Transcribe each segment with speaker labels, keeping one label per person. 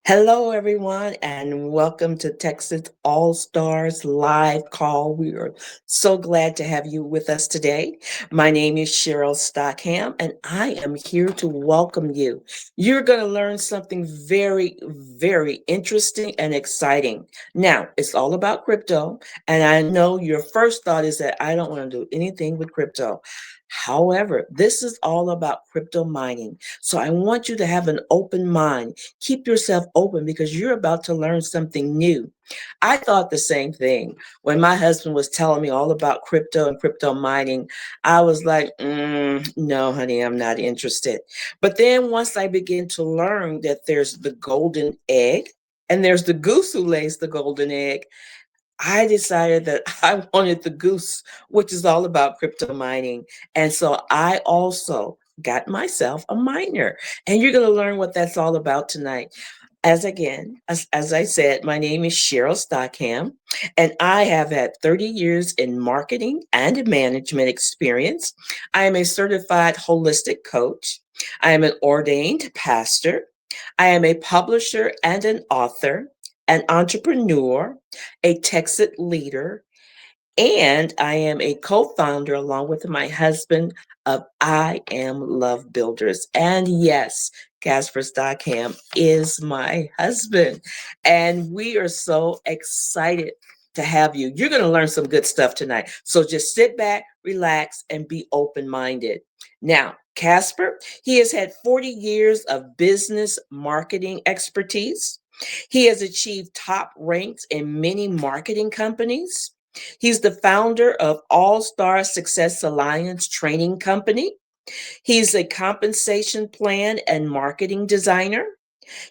Speaker 1: Hello, everyone, and welcome to Texas Allstars live call. We are so glad to have you with us today. My name is Cheryl Stockham, and I am here to welcome you. You're going to learn something very, very interesting and exciting. Now, it's all about crypto, and I know your first thought is that I don't want to do anything with crypto. However, this is all about crypto mining. So I want you to have an open mind. Keep yourself open because you're about to learn something new. I thought the same thing when my husband was telling me all about crypto and crypto mining. I was like, no, honey, I'm not interested. But then once I began to learn that there's the golden egg and there's the goose who lays the golden egg, I decided that I wanted the goose, which is all about crypto mining. And so I also got myself a miner. And you're going to learn what that's all about tonight. As I said, my name is Cheryl Stockham, and I have had 30 years in marketing and management experience. I am a certified holistic coach. I am an ordained pastor. I am a publisher and an author, an entrepreneur, a Texit leader, and I am a co founder, along with my husband, of I Am Love Builders. And yes, Casper Stockham is my husband. And we are so excited to have you. You're going to learn some good stuff tonight. So just sit back, relax, and be open minded. Now, Casper, he has had 40 years of business marketing expertise. He has achieved top ranks in many marketing companies. He's the founder of All Star Success Alliance Training Company. He's a compensation plan and marketing designer.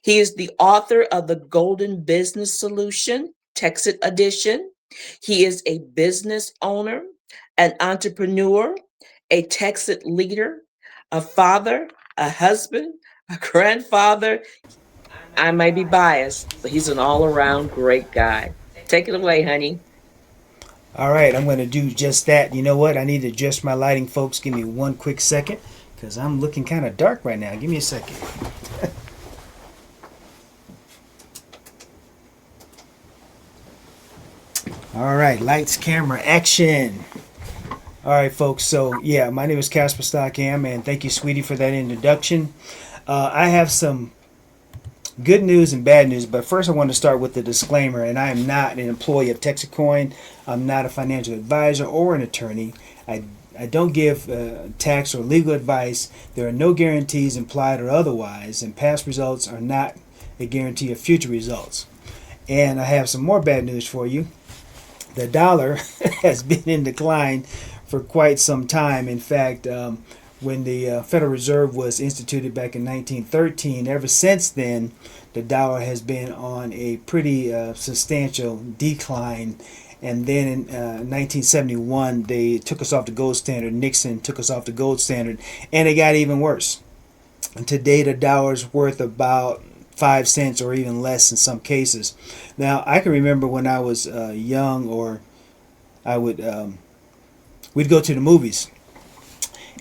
Speaker 1: He is the author of the Golden Business Solution, Texit Edition. He is a business owner, an entrepreneur, a Texit leader, a father, a husband, a grandfather. I may be biased, but he's an all around great guy. Take it away, honey.
Speaker 2: All right, I'm going to do just that. You know what? I need to adjust my lighting, folks. Give me one quick second because I'm looking kind of dark right now. Give me a second. All right, lights, camera, action. All right, folks. So, yeah, my name is Casper Stockham, and thank you, sweetie, for that introduction. I have some good news and bad news, but first I want to start with the disclaimer, and I am not an employee of Texacoin. I'm not a financial advisor or an attorney. I don't give tax or legal advice. There are no guarantees implied or otherwise, and past results are not a guarantee of future results. And I have some more bad news for you. The dollar has been in decline for quite some time. In fact, when the Federal Reserve was instituted back in 1913, ever since then, the dollar has been on a pretty substantial decline. And then in 1971, they took us off the gold standard. Nixon took us off the gold standard, and it got even worse. And today, the dollar's worth about 5 cents or even less in some cases. Now, I can remember when I was young, or I would we'd go to the movies,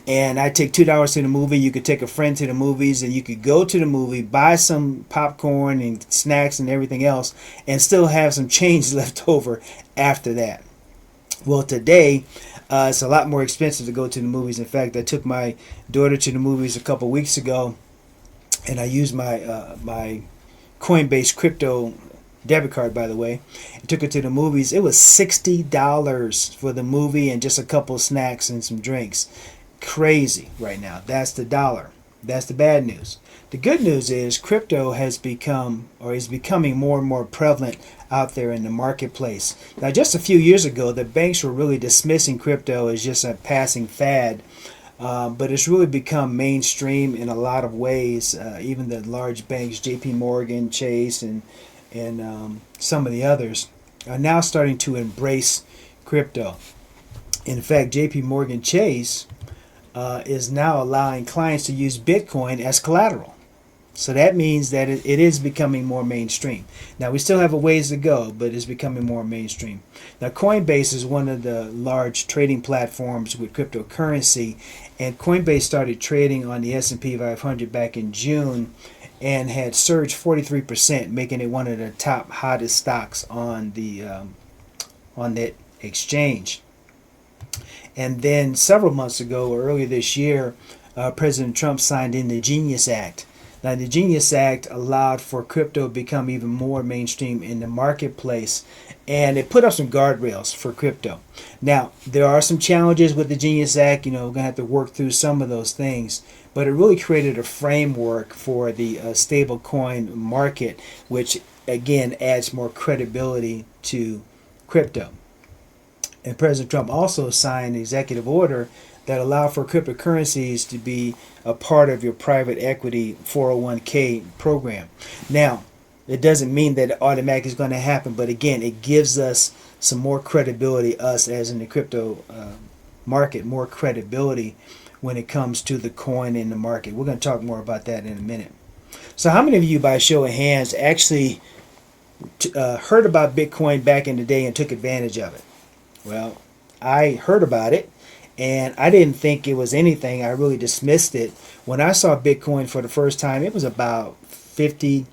Speaker 2: and I take $2 to the movie. You could take a friend to the movies, and you could go to the movie, buy some popcorn and snacks and everything else, and still have some change left over after that. Well, today it's a lot more expensive to go to the movies. In fact, I took my daughter to the movies a couple weeks ago, and I used my Coinbase crypto debit card, by the way. I took her to the movies. It was $60 for the movie and just a couple of snacks and some drinks. Crazy right now. That's the dollar. That's the bad news. The good news is crypto has become, or is becoming, more and more prevalent out there in the marketplace. Now, just a few years ago, the banks were really dismissing crypto as just a passing fad. But it's really become mainstream in a lot of ways. Even the large banks, J.P. Morgan, Chase, and some of the others, are now starting to embrace crypto. In fact, J.P. Morgan Chase is now allowing clients to use Bitcoin as collateral. So that means that it is becoming more mainstream. Now, we still have a ways to go, but it's becoming more mainstream. Now, Coinbase is one of the large trading platforms with cryptocurrency, and Coinbase started trading on the S&P 500 back in June, and had surged 43%, making it one of the top hottest stocks on that exchange. And then several months ago, or earlier this year, President Trump signed in the Genius Act. Now, the Genius Act allowed for crypto to become even more mainstream in the marketplace, and it put up some guardrails for crypto. Now, there are some challenges with the Genius Act. We're going to have to work through some of those things, but it really created a framework for the stable coin market, which again adds more credibility to crypto. And President Trump also signed an executive order that allow for cryptocurrencies to be a part of your private equity 401k program. Now, it doesn't mean that it automatically is going to happen, but again, it gives us some more credibility, us as in the crypto market, more credibility when it comes to the coin in the market. We're going to talk more about that in a minute. So how many of you, by show of hands, actually heard about Bitcoin back in the day and took advantage of it? Well, I heard about it, and I didn't think it was anything. I really dismissed it. When I saw Bitcoin for the first time, it was about $50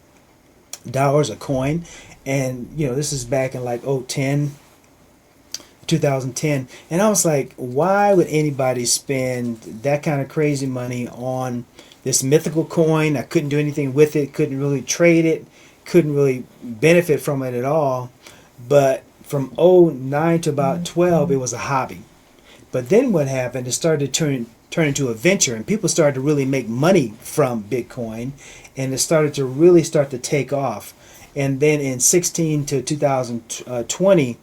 Speaker 2: a coin. And, this is back in like 2010. And I was like, why would anybody spend that kind of crazy money on this mythical coin? I couldn't do anything with it, couldn't really trade it, couldn't really benefit from it at all. But from 2009 to about 12, it was a hobby. But then what happened, it started to turn into a venture, and people started to really make money from Bitcoin, and it started to take off. And then in 16 to 2020,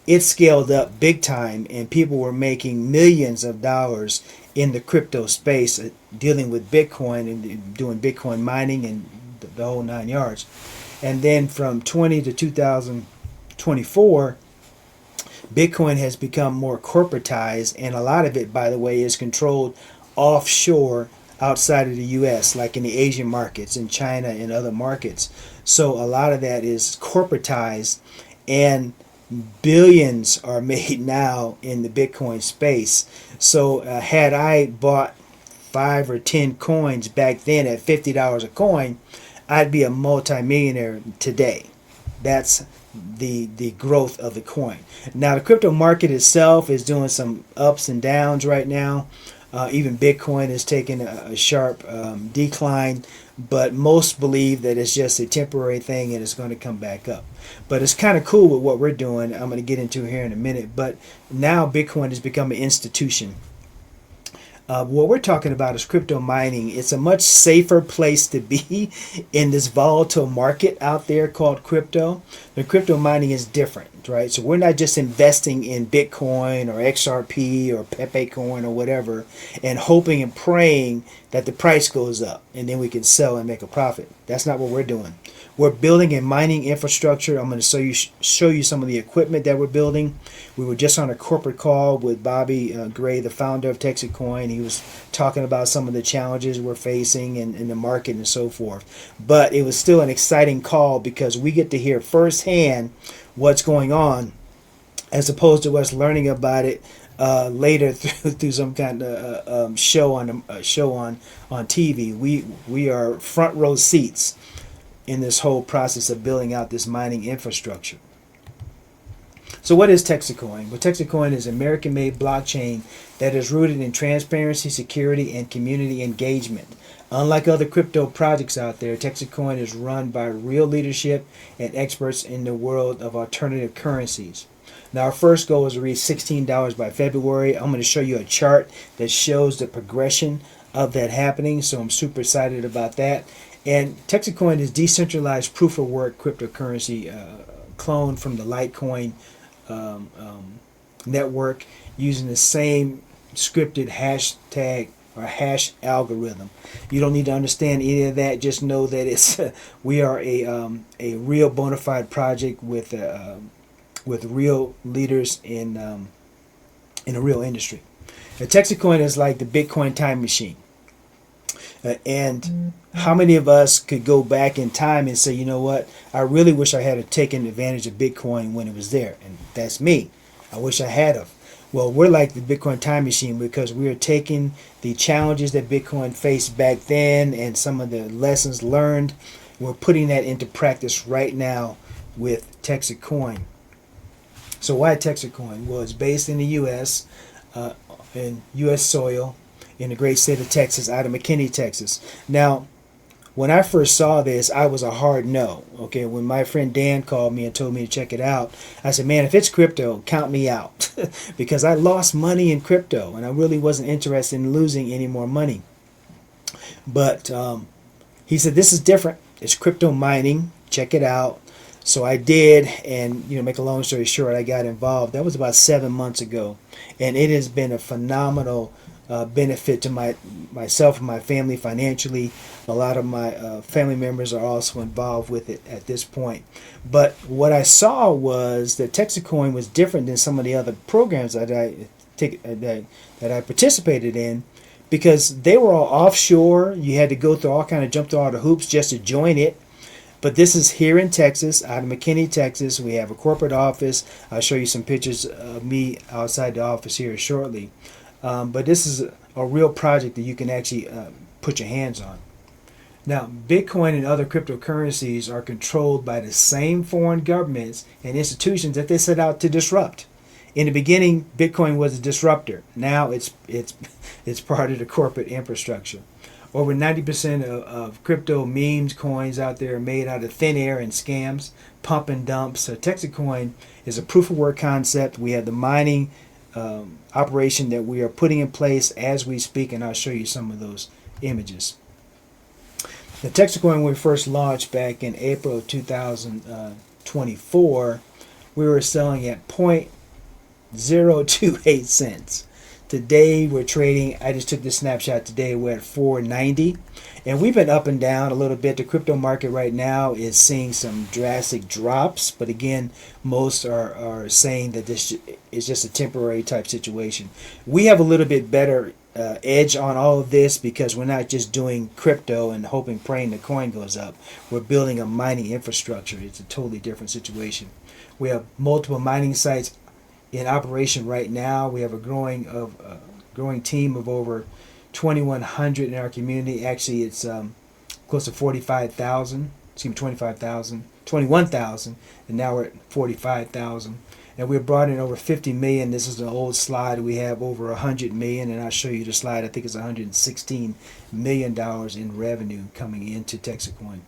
Speaker 2: it scaled up big time, and people were making millions of dollars in the crypto space, dealing with Bitcoin and doing Bitcoin mining and the whole 9 yards. And then from 20 to 2024, Bitcoin has become more corporatized, and a lot of it, by the way, is controlled offshore outside of the U.S., like in the Asian markets, in China and other markets. So a lot of that is corporatized, and billions are made now in the Bitcoin space. So had I bought 5 or 10 coins back then at $50 a coin, I'd be a multimillionaire today. That's the growth of the coin. Now, the crypto market itself is doing some ups and downs right now. Even Bitcoin is taking a sharp decline, but most believe that it's just a temporary thing and it's going to come back up. But it's kind of cool with what we're doing. I'm going to get into here in a minute. But now Bitcoin has become an institution. What we're talking about is crypto mining. It's a much safer place to be in this volatile market out there called crypto. The crypto mining is different, right? So we're not just investing in Bitcoin or XRP or Pepe coin or whatever and hoping and praying that the price goes up and then we can sell and make a profit. That's not what we're doing. We're building a mining infrastructure. I'm going to show you some of the equipment that we're building. We were just on a corporate call with Bobby Gray, the founder of Texit Coin. He was talking about some of the challenges we're facing in the market and so forth. But it was still an exciting call because we get to hear firsthand what's going on, as opposed to us learning about it later through some kind of show on TV. We are front row seats in this whole process of building out this mining infrastructure. So what is Texit Coin? Well, Texit Coin is an American-made blockchain that is rooted in transparency, security, and community engagement. Unlike other crypto projects out there, Texit Coin is run by real leadership and experts in the world of alternative currencies. Now, our first goal is to reach $16 by February. I'm going to show you a chart that shows the progression of that happening, so I'm super excited about that. And Texit Coin is decentralized proof-of-work cryptocurrency cloned from the Litecoin network using the same scripted hashtag or hash algorithm. You don't need to understand any of that. Just know that it's we are a real bona fide project with real leaders in a real industry. The Texit Coin is like the Bitcoin time machine. And how many of us could go back in time and say, you know what, I really wish I had taken advantage of Bitcoin when it was there? And that's me. I wish I had of. Well, we're like the Bitcoin time machine because we are taking the challenges that Bitcoin faced back then and some of the lessons learned. We're putting that into practice right now with Texit Coin. So why Texit Coin? Well, it's based in the U.S., uh, in U.S. soil, in the great state of Texas, out of McKinney, Texas. Now, when I first saw this, I was a hard no. Okay, when my friend Dan called me and told me to check it out, I said, "Man, if it's crypto, count me out," because I lost money in crypto, and I really wasn't interested in losing any more money. But he said, "This is different. It's crypto mining. Check it out." So I did, and make a long story short, I got involved. That was about 7 months ago, and it has been a phenomenal benefit to myself and my family financially. A lot of my family members are also involved with it at this point. But what I saw was that Texacoin was different than some of the other programs that I participated in, because they were all offshore. You had to go through jump through all the hoops just to join it. But this is here in Texas, out of McKinney, Texas. We have a corporate office. I'll show you some pictures of me outside the office here shortly. But this is a real project that you can actually put your hands on. Now, Bitcoin and other cryptocurrencies are controlled by the same foreign governments and institutions that they set out to disrupt. In the beginning, Bitcoin was a disruptor. Now it's part of the corporate infrastructure. Over 90% of crypto memes coins out there are made out of thin air and scams, pump and dump. So Texacoin is a proof of work concept. We have the mining operation that we are putting in place as we speak, and I'll show you some of those images. The Texacoin, when we first launched back in April of 2024, we were selling at 0.028 cents. Today we're trading, I just took this snapshot today, we're at 490, and we've been up and down a little bit. The crypto market right now is seeing some drastic drops, but again, most are saying that this is just a temporary type situation. We have a little bit better edge on all of this because we're not just doing crypto and hoping, praying the coin goes up. We're building a mining infrastructure. It's a totally different situation. We have multiple mining sites in operation right now. We have a growing team of over 2,100 in our community. Actually, it's close to 45,000. Excuse me, 25,000, 21,000, and now we're at 45,000. And we've brought in over 50 million. This is an old slide. We have over 100 million, and I'll show you the slide. I think it's 116 million dollars in revenue coming into Texacoin.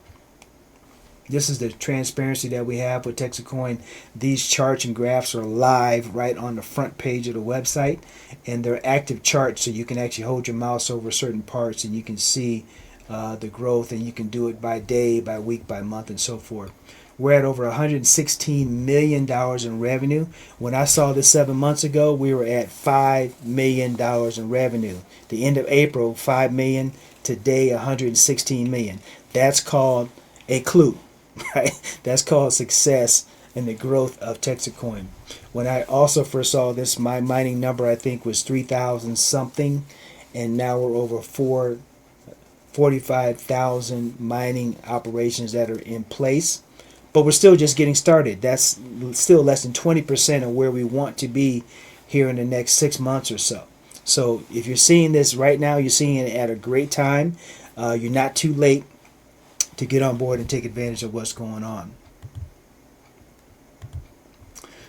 Speaker 2: This is the transparency that we have with Texacoin. These charts and graphs are live right on the front page of the website, and they're active charts, so you can actually hold your mouse over certain parts and you can see the growth, and you can do it by day, by week, by month, and so forth. We're at over $116 million in revenue. When I saw this 7 months ago, we were at $5 million in revenue. The end of April, $5 million. Today, $116 million. That's called a clue. Right? That's called success in the growth of Texacoin. When I also first saw this, my mining number I think was 3,000 something, and now we're over 45,000 mining operations that are in place. But we're still just getting started. That's still less than 20% of where we want to be here in the next 6 months or so. So if you're seeing this right now, you're seeing it at a great time. You're not too late to get on board and take advantage of what's going on.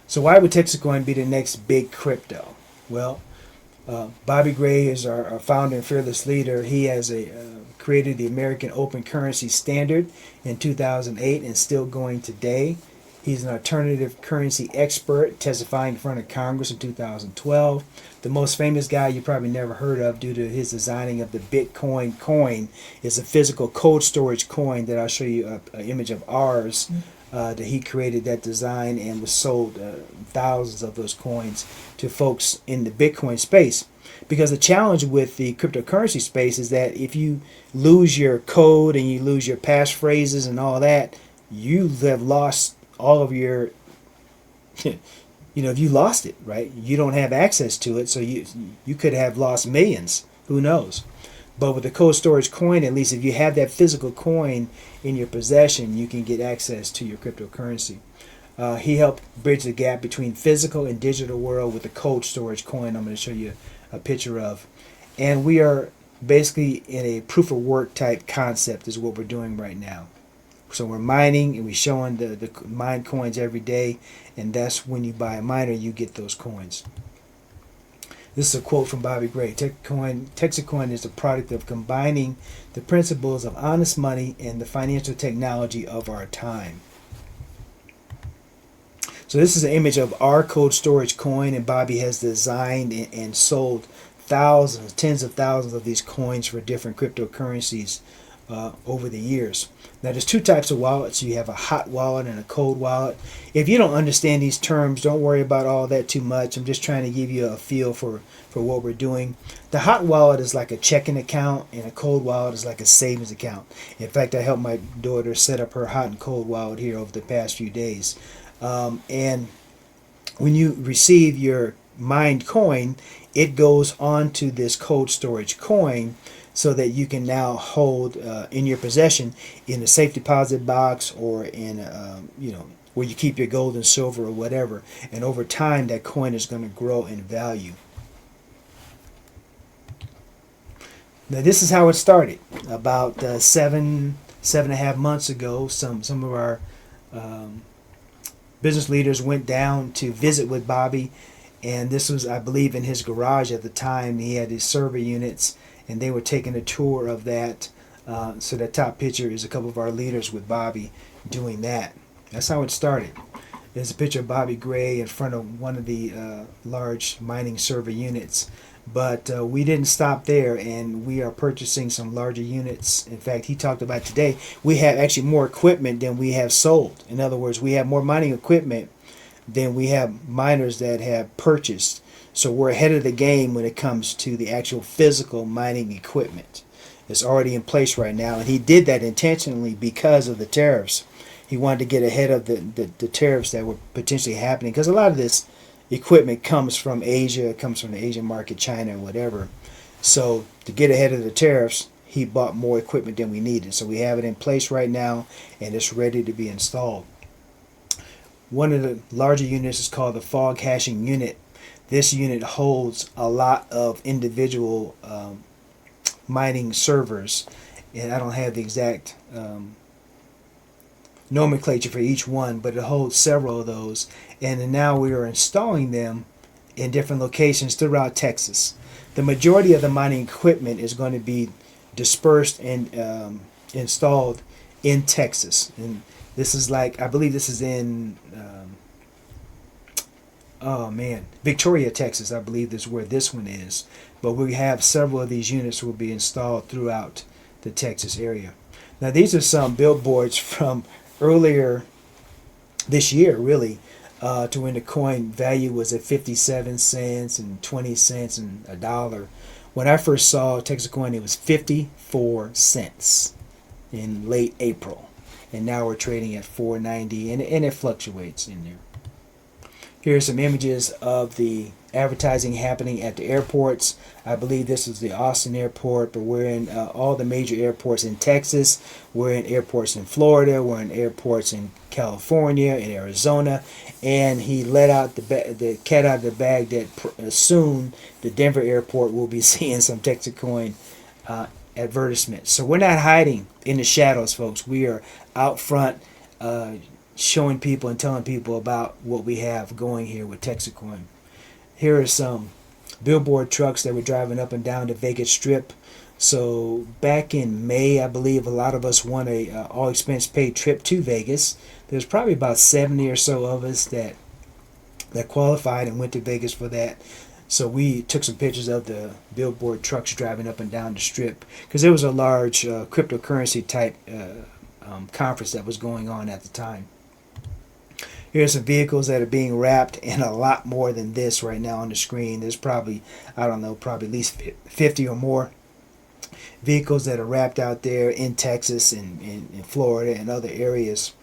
Speaker 2: So why would Texacoin be the next big crypto? Well, Bobby Gray is our founder and fearless leader. He has created the American Open Currency Standard in 2008 and still going today. He's an alternative currency expert, testifying in front of Congress in 2012. The most famous guy you probably never heard of due to his designing of the Bitcoin coin is a physical cold storage coin that I'll show you an image of ours that he created that design and was sold thousands of those coins to folks in the Bitcoin space. Because the challenge with the cryptocurrency space is that if you lose your code and you lose your passphrases and all that, you have lost all of your, if you lost it, right? You don't have access to it, so you could have lost millions. Who knows? But with the cold storage coin, at least if you have that physical coin in your possession, you can get access to your cryptocurrency. He helped bridge the gap between physical and digital world with the cold storage coin I'm going to show you a picture of. And we are basically in a proof of work type concept is what we're doing right now. So we're mining and we're showing the mine coins every day, and that's when you buy a miner, you get those coins. This is a quote from Bobby Gray. Texit Coin is a product of combining the principles of honest money and the financial technology of our time. So this is an image of our cold storage coin, and Bobby has designed and sold thousands, tens of thousands of these coins for different cryptocurrencies over the years. Now there's two types of wallets. You have a hot wallet and a cold wallet. If you don't understand these terms, don't worry about all that too much. I'm just trying to give you a feel for what we're doing. The hot wallet is like a checking account, and a cold wallet is like a savings account. In fact, I helped my daughter set up her hot and cold wallet here over the past few days. And when you receive your mined coin, it goes onto this cold storage coin so that you can now hold in your possession in a safe deposit box or in where you keep your gold and silver or whatever. And over time, that coin is going to grow in value. Now this is how it started. About 7.5 months ago, some of our business leaders went down to visit with Bobby, and this was, I believe, in his garage at the time. He had his server units, and they were taking a tour of that. So that top picture is a couple of our leaders with Bobby doing that. That's how it started. There's a picture of Bobby Gray in front of one of the large mining server units. But we didn't stop there, and we are purchasing some larger units. In fact, he talked about today, we have actually more equipment than we have sold. In other words, we have more mining equipment than we have miners that have purchased. So we're ahead of the game when it comes to the actual physical mining equipment. It's already in place right now, and he did that intentionally because of the tariffs. He wanted to get ahead of the tariffs that were potentially happening, because a lot of this equipment comes from Asia, comes from the Asian market, China, and whatever. So to get ahead of the tariffs, he bought more equipment than we needed. So we have it in place right now, and it's ready to be installed. One of the larger units is called the fog hashing unit. This unit holds a lot of individual mining servers, and I don't have the exact nomenclature for each one, but it holds several of those, and now we are installing them in different locations throughout Texas. The majority of the mining equipment is going to be dispersed and installed in Texas, and this is like, I believe this is in Victoria, Texas. I believe is where this one is, but we have several of these units will be installed throughout the Texas area. Now these are some billboards from earlier this year, really, to when the coin value was at 57 cents and 20 cents and a dollar. When I first saw Texas coin, it was 54 cents in late April, and now we're trading at 4.90, and it fluctuates in there. Here are some images of the advertising happening at the airports. I believe this is the Austin airport, but we're in all the major airports in Texas. We're in airports in Florida. We're in airports in California, in Arizona. And he let out the cat out of the bag that soon the Denver airport will be seeing some Texit coin advertisements. So we're not hiding in the shadows, folks. We are out front showing people and telling people about what we have going here with Texit coin. Here are some billboard trucks that were driving up and down the Vegas Strip. So back in May, I believe a lot of us won a all expense paid trip to Vegas. There's probably about 70 or so of us that qualified and went to Vegas for that. So we took some pictures of the billboard trucks driving up and down the strip, because there was a large cryptocurrency type conference that was going on at the time. Here's some vehicles that are being wrapped, and a lot more than this right now on the screen. There's probably, I don't know, probably at least 50 or more vehicles that are wrapped out there in Texas and in Florida and other areas.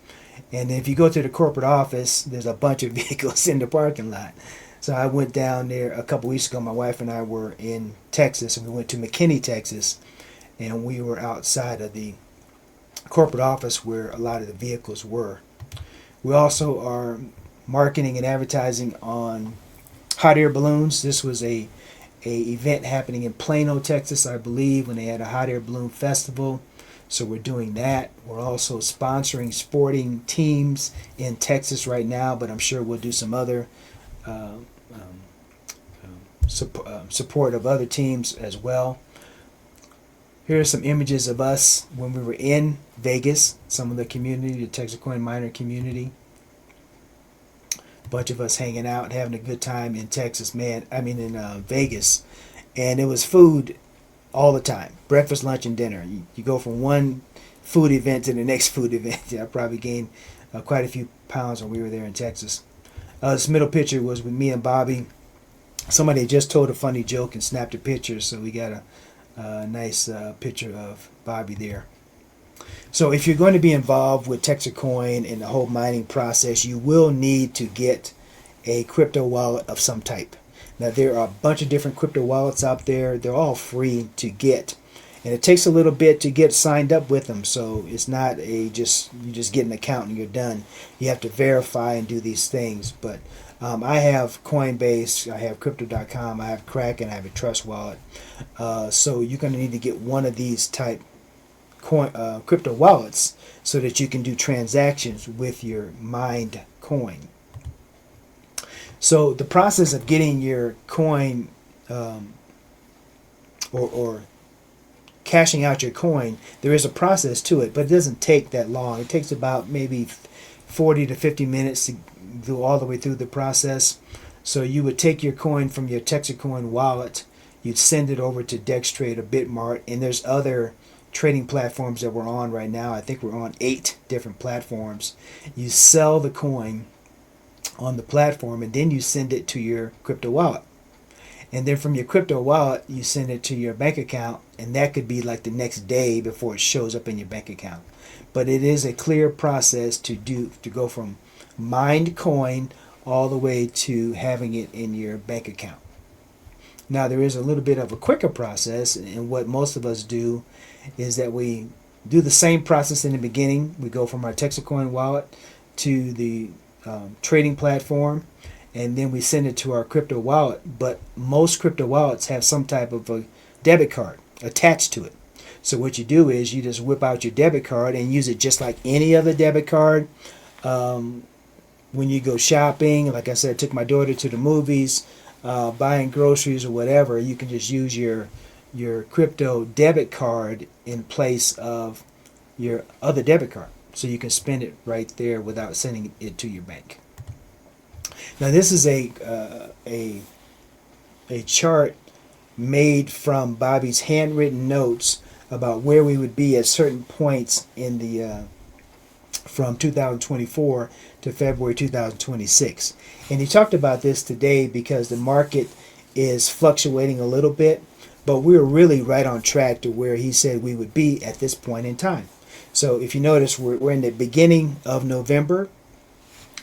Speaker 2: And if you go to the corporate office, there's a bunch of vehicles in the parking lot. So I went down there a couple weeks ago. My wife and I were in Texas, and we went to McKinney, Texas, and we were outside of the corporate office where a lot of the vehicles were. We also are marketing and advertising on hot air balloons. This was a event happening in Plano, Texas, I believe, when they had a hot air balloon festival. So we're doing that. We're also sponsoring sporting teams in Texas right now, but I'm sure we'll do some other uh, um, support of other teams as well. Here are some images of us when we were in Vegas, some of the community, the Texacoin miner community. A bunch of us hanging out, having a good time in Texas, man. I mean, in Vegas. And it was food all the time, breakfast, lunch, and dinner. You go from one food event to the next food event. I probably gained quite a few pounds when we were there in Texas. This middle picture was with me and Bobby. Somebody had just told a funny joke and snapped a picture, so we got a nice picture of Bobby there. So if you're going to be involved with Texacoin and the whole mining process, you will need to get a crypto wallet of some type. Now there are a bunch of different crypto wallets out there. They're all free to get. And it takes a little bit to get signed up with them. So it's not you just get an account and you're done. You have to verify and do these things. But I have Coinbase, I have Crypto.com, I have Kraken, I have a Trust Wallet. So you're going to need to get one of these type crypto wallets so that you can do transactions with your mined coin. So the process of getting your coin or cashing out your coin, there is a process to it, but it doesn't take that long. It takes about maybe 40 to 50 minutes to go all the way through the process. So you would take your coin from your Texacoin wallet, you'd send it over to Dextrade or Bitmart, and there's other trading platforms that we're on right now. I think we're on 8 different platforms. You sell the coin on the platform and then you send it to your crypto wallet. And then from your crypto wallet, you send it to your bank account, and that could be like the next day before it shows up in your bank account. But it is a clear process to go from mined coin all the way to having it in your bank account. Now there is a little bit of a quicker process, and what most of us do is that we do the same process in the beginning. We go from our Texacoin wallet to the trading platform, and then we send it to our crypto wallet. But most crypto wallets have some type of a debit card attached to it. So what you do is you just whip out your debit card and use it just like any other debit card. When you go shopping, like I said, I took my daughter to the movies, buying groceries or whatever, you can just use your crypto debit card in place of your other debit card. So you can spend it right there without sending it to your bank. Now this is a chart made from Bobby's handwritten notes about where we would be at certain points in the from 2024 to February 2026. And he talked about this today because the market is fluctuating a little bit, but we're really right on track to where he said we would be at this point in time. So if you notice, we're in the beginning of November.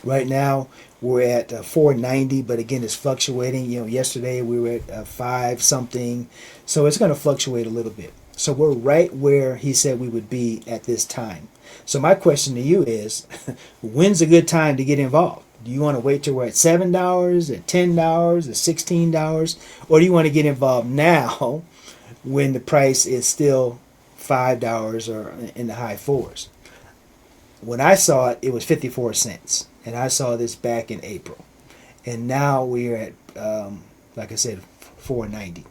Speaker 2: Right now, we're at 490, but again, it's fluctuating. Yesterday we were at 5 something, so it's going to fluctuate a little bit. So we're right where he said we would be at this time. So my question to you is, when's a good time to get involved? Do you want to wait till we're at $7, at $10, at $16, or do you want to get involved now when the price is still $5 or in the high fours? When I saw it, it was 54 cents. And I saw this back in April. And now we're at, like I said, 490.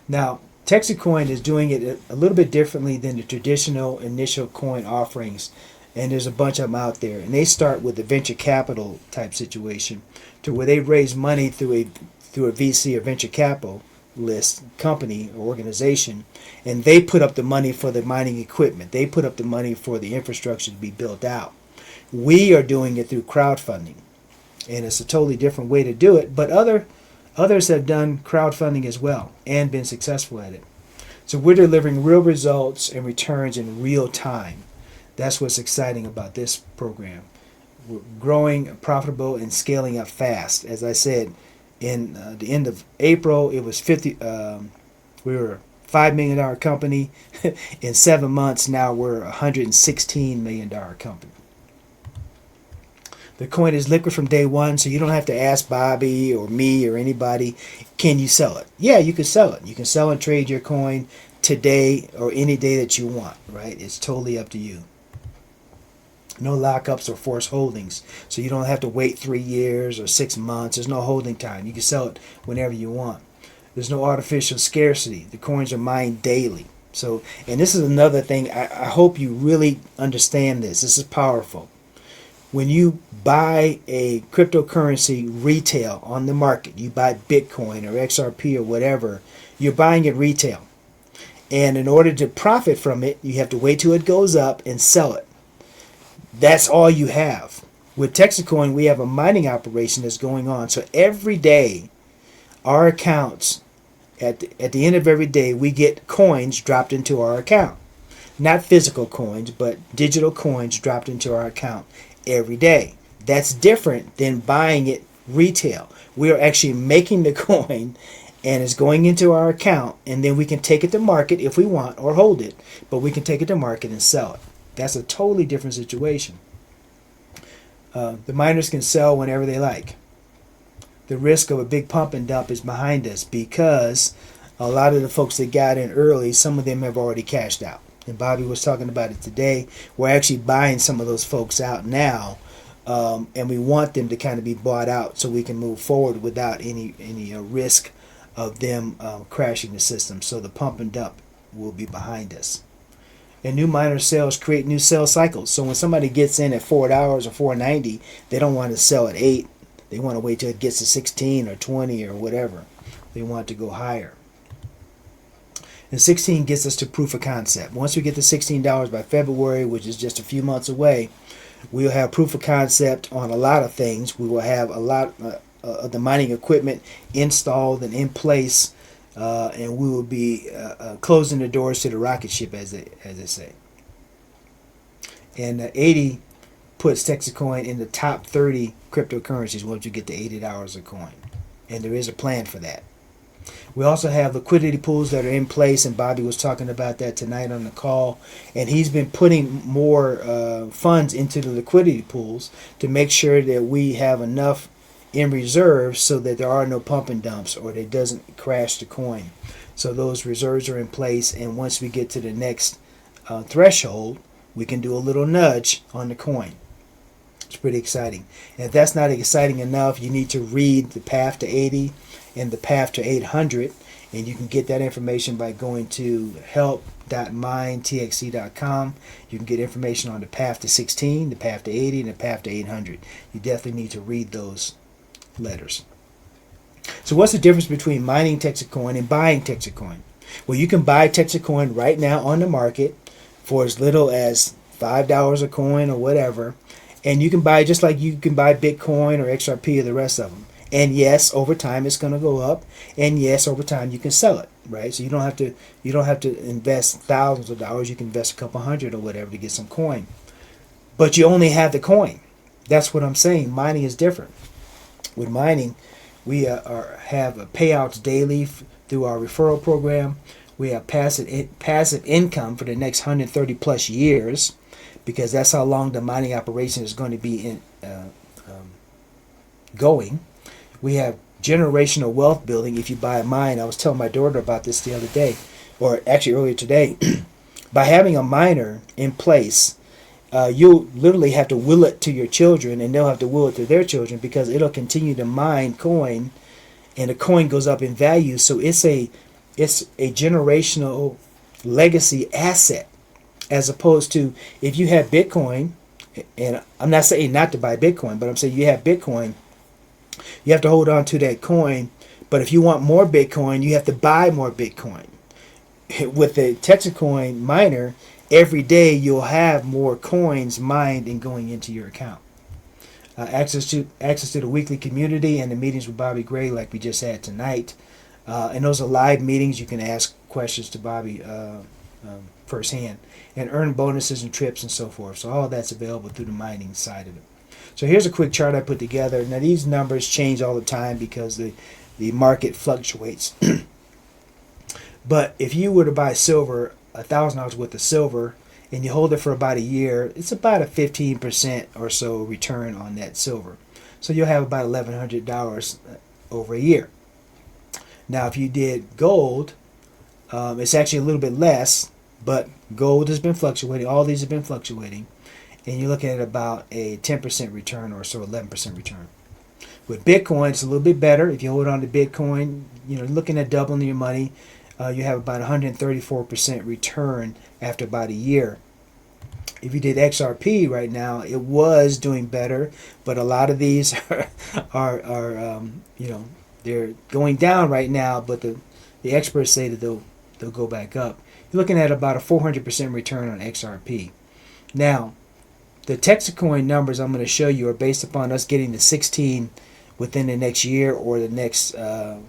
Speaker 2: Now, Texacoin is doing it a little bit differently than the traditional initial coin offerings. And there's a bunch of them out there. And they start with the venture capital type situation to where they raise money through a VC or venture capital list company or organization, and they put up the money for the mining equipment. They put up the money for the infrastructure to be built out. We are doing it through crowdfunding, and it's a totally different way to do it, but others have done crowdfunding as well and been successful at it. So we're delivering real results and returns in real time. That's what's exciting about this program. We're growing, profitable, and scaling up fast. As I said, in the end of April, it was 50. We were a $5 million company. In 7 months, now we're a $116 million company. The coin is liquid from day one, so you don't have to ask Bobby or me or anybody, can you sell it? Yeah, you can sell it. You can sell and trade your coin today or any day that you want, right? It's totally up to you. No lockups or forced holdings. So you don't have to wait 3 years or 6 months. There's no holding time. You can sell it whenever you want. There's no artificial scarcity. The coins are mined daily. So, and this is another thing, I hope you really understand this. This is powerful. When you buy a cryptocurrency retail on the market, you buy Bitcoin or XRP or whatever, you're buying it retail. And in order to profit from it, you have to wait till it goes up and sell it. That's all you have. With Texacoin, we have a mining operation that's going on. So every day, our accounts, at the end of every day, we get coins dropped into our account. Not physical coins, but digital coins dropped into our account every day. That's different than buying it retail. We are actually making the coin and it's going into our account, and then we can take it to market if we want or hold it, but we can take it to market and sell it. That's a totally different situation. The miners can sell whenever they like. The risk of a big pump and dump is behind us because a lot of the folks that got in early, some of them have already cashed out. And Bobby was talking about it today. We're actually buying some of those folks out now, and we want them to kind of be bought out so we can move forward without any risk of them crashing the system. So the pump and dump will be behind us. And new miner sales create new sales cycles. So when somebody gets in at $4 or $4.90, they don't want to sell at 8. They want to wait till it gets to 16 or 20 or whatever. They want to go higher. And 16 gets us to proof of concept. Once we get to $16 by February, which is just a few months away, we'll have proof of concept on a lot of things. We will have a lot of the mining equipment installed and in place, and we will be closing the doors to the rocket ship, as they say. And 80 puts Texacoin in the top 30 cryptocurrencies once you get to $80 a coin. And there is a plan for that. We also have liquidity pools that are in place, and Bobby was talking about that tonight on the call. And he's been putting more funds into the liquidity pools to make sure that we have enough in reserve so that there are no pump and dumps or that it doesn't crash the coin. So those reserves are in place, and once we get to the next threshold, we can do a little nudge on the coin. It's pretty exciting. And if that's not exciting enough, you need to read the path to 80 and the path to 800, and you can get that information by going to help.mindtxe.com. You can get information on the path to 16, the path to 80, and the path to 800. You definitely need to read those letters. So what's the difference between mining Texacoin and buying Texacoin? Well, you can buy Texacoin right now on the market for as little as $5 a coin or whatever, and you can buy just like you can buy Bitcoin or XRP or the rest of them. And yes, over time it's going to go up, and yes, over time you can sell it, right? So you don't have to invest thousands of dollars. You can invest a couple hundred or whatever to get some coin, but you only have the coin. That's what I'm saying. Mining is different. With mining, we have payouts daily through our referral program. We have passive income for the next 130 plus years, because that's how long the mining operation is going to be going. We have generational wealth building if you buy a mine. I was telling my daughter about this the other day, or actually earlier today. By having a miner in place, you'll literally have to will it to your children, and they'll have to will it to their children, because it'll continue to mine coin, and the coin goes up in value. So it's a generational legacy asset, as opposed to if you have Bitcoin, and I'm not saying not to buy Bitcoin, but I'm saying you have Bitcoin, you have to hold on to that coin, but if you want more Bitcoin, you have to buy more Bitcoin. With the Texacoin miner, every day you'll have more coins mined and going into your account. Access to the weekly community and the meetings with Bobby Gray, like we just had tonight. And those are live meetings. You can ask questions to Bobby firsthand, and earn bonuses and trips and so forth. So all that's available through the mining side of it. So here's a quick chart I put together. Now these numbers change all the time because the market fluctuates. But if you were to buy silver, $1,000 worth of silver, and you hold it for about a year, it's about a 15% or so return on that silver. So you'll have about $1,100 over a year. Now, if you did gold, it's actually a little bit less, but gold has been fluctuating. All these have been fluctuating, and you're looking at about a 10% return or so, 11% return. With Bitcoin, it's a little bit better. If you hold on to Bitcoin, looking at doubling your money, you have about 134% return after about a year. If you did XRP right now, it was doing better, but a lot of these are they're going down right now. But the experts say that they'll go back up. You're looking at about a 400% return on XRP. Now, the Texit numbers I'm going to show you are based upon us getting to 16 within the next year or the next 4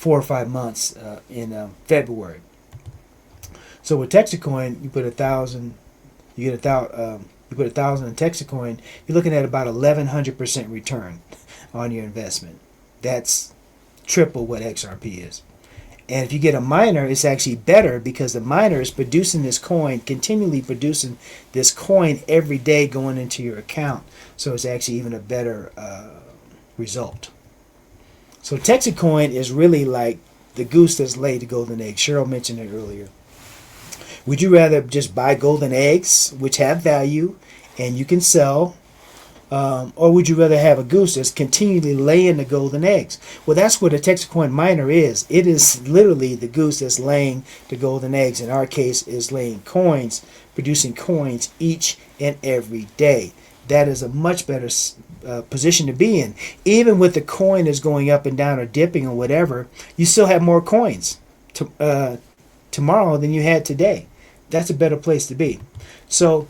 Speaker 2: or 5 months in February. So with Texit, you put 1,000, you get you put 1,000 in Texit, you're looking at about 1,100% return on your investment. That's triple what XRP is. And if you get a miner, it's actually better because the miner is producing this coin, continually producing this coin every day going into your account. So it's actually even a better result. So Texit is really like the goose that's laid the golden egg. Cheryl mentioned it earlier. Would you rather just buy golden eggs, which have value, and you can sell, or would you rather have a goose that's continually laying the golden eggs? Well, that's what a Texit miner is. It is literally the goose that's laying the golden eggs. In our case, is laying coins, producing coins each and every day. That is a much better position to be in. Even with the coin is going up and down or dipping or whatever, you still have more coins tomorrow than you had today. That's a better place to be. So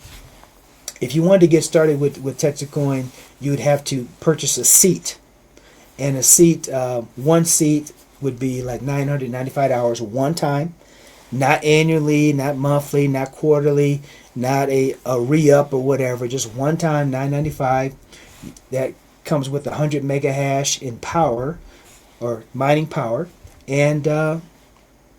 Speaker 2: if you wanted to get started with Texit, you would have to purchase a seat. And a seat, one seat would be like $995 one time. Not annually, not monthly, not quarterly, not a re-up or whatever. Just one time, $995. That comes with 100 mega hash in power or mining power. And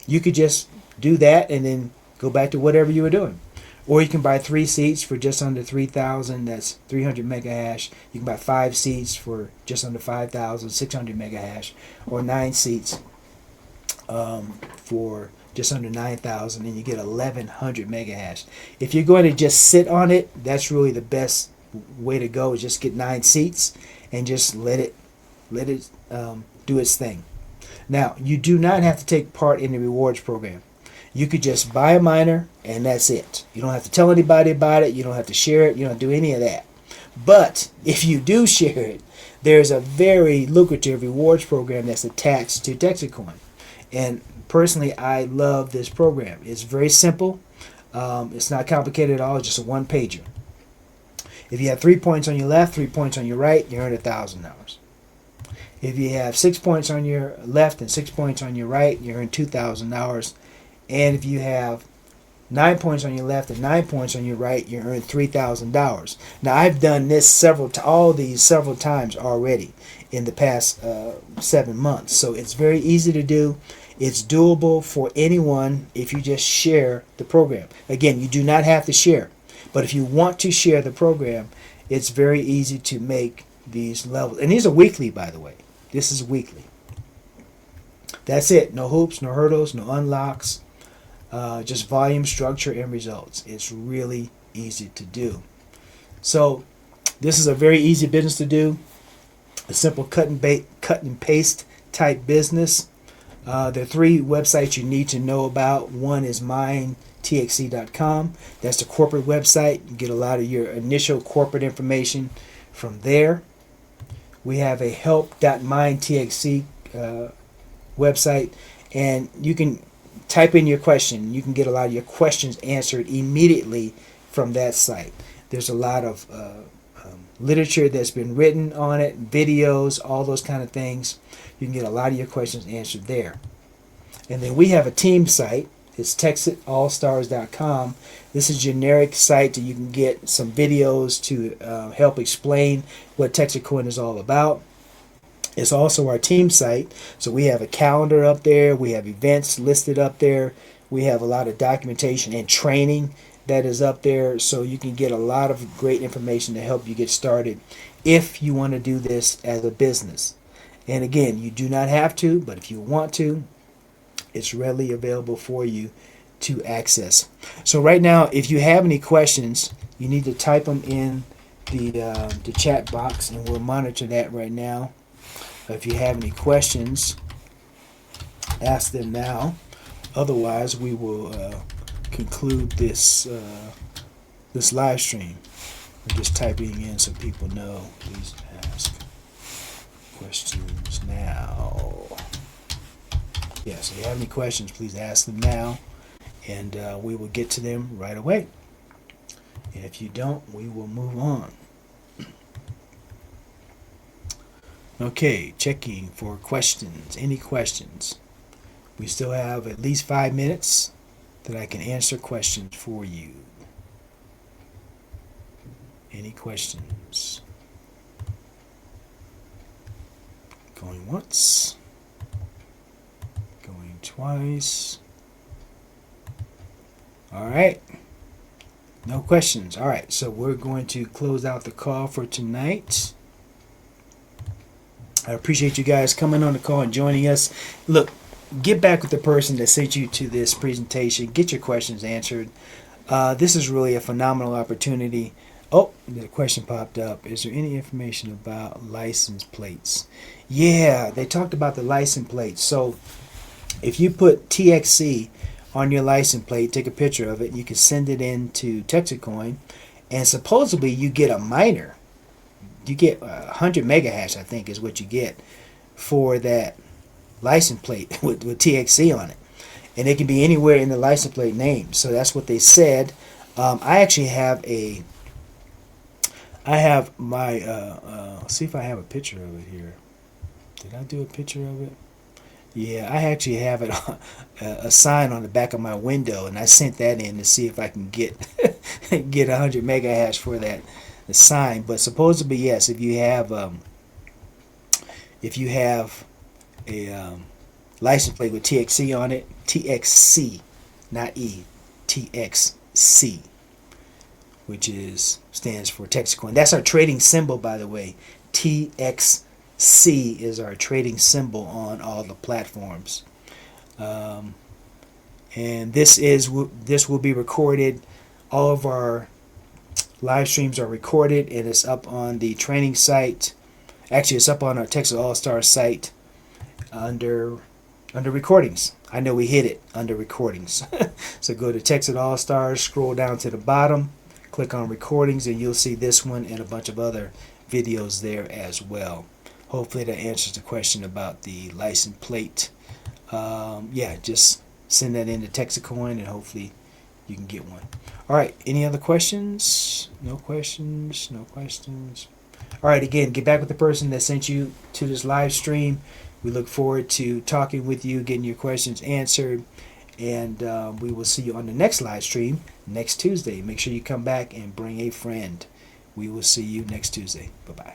Speaker 2: you could just do that and then go back to whatever you were doing. Or you can buy 3 seats for just under 3,000. That's 300 mega hash. You can buy 5 seats for just under 5,600 mega hash, or 9 seats for just under 9,000, and you get 1,100 mega hash. If you're going to just sit on it, that's really the best way to go. Is just get 9 seats and just let it do its thing. Now, you do not have to take part in the rewards program. You could just buy a miner and that's it. You don't have to tell anybody about it. You don't have to share it. You don't do any of that. But if you do share it, there's a very lucrative rewards program that's attached to Texit. And personally, I love this program. It's very simple. It's not complicated at all. It's just a one-pager. If you have 3 points on your left, 3 points on your right, you earn $1,000. If you have 6 points on your left and 6 points on your right, you earn $2,000. And if you have 9 points on your left and 9 points on your right, you earn $3,000. Now, I've done this several times already in the past 7 months. So it's very easy to do. It's doable for anyone if you just share the program. Again, you do not have to share. But if you want to share the program, it's very easy to make these levels. And these are weekly, by the way. This is weekly. That's it. No hoops, no hurdles, no unlocks. Just volume, structure, and results. It's really easy to do. So this is a very easy business to do. A simple cut and paste type business. There are 3 websites you need to know about. One is minetxc.com. That's the corporate website. You get a lot of your initial corporate information from there. We have a help.minetxc website, and you can type in your question. You can get a lot of your questions answered immediately from that site. There's a lot of literature that's been written on it, videos, all those kind of things. You can get a lot of your questions answered there. And then we have a team site. It's TexitAllstars.com. This is a generic site that you can get some videos to help explain what Texit is all about. It's also our team site. So we have a calendar up there. We have events listed up there. We have a lot of documentation and training that is up there, so you can get a lot of great information to help you get started if you want to do this as a business. And again, you do not have to, but if you want to, it's readily available for you to access. So right now, if you have any questions, you need to type them in the chat box, and we'll monitor that right now. If you have any questions, ask them now. Otherwise, we will conclude this this live stream. I'm just typing in so people know. Please ask questions now. Yeah, so if you have any questions, please ask them now, and we will get to them right away. And if you don't, we will move on. Okay, checking for questions. Any questions? We still have at least 5 minutes that I can answer questions for you. Any questions? Going once. Going twice. All right. No questions. All right, so we're going to close out the call for tonight. I appreciate you guys coming on the call and joining us. Look, get back with the person that sent you to this presentation. Get your questions answered. This is really a phenomenal opportunity. Oh, the question popped up. Is there any information about license plates? Yeah, they talked about the license plates. So if you put TXC on your license plate, take a picture of it, you can send it in to Texit Coin, and supposedly you get a miner. You get 100 megahash, I think, is what you get for that license plate with TXC on it. And it can be anywhere in the license plate name. So that's what they said. I actually have my, see if I have a picture of it here. Did I do a picture of it? Yeah, I actually have it a sign on the back of my window, and I sent that in to see if I can get get 100 megahash for that the sign. But supposedly, yes, if you have a license plate with TXC on it, TXC, not E, TXC, which stands for Texit Coin. That's our trading symbol, by the way. TXC is our trading symbol on all the platforms. And this will be recorded. All of our live streams are recorded, and it's up on the training site. Actually, it's up on our Texit Allstars site under recordings. I know we hit it under recordings. So go to Texit Allstars, scroll down to the bottom, click on recordings, and you'll see this one and a bunch of other videos there as well. Hopefully that answers the question about the license plate. Yeah, just send that into Texit Coin, and hopefully you can get one. All right, any other questions? No questions, no questions. All right, again, get back with the person that sent you to this live stream. We look forward to talking with you, getting your questions answered, and we will see you on the next live stream next Tuesday. Make sure you come back and bring a friend. We will see you next Tuesday. Bye-bye.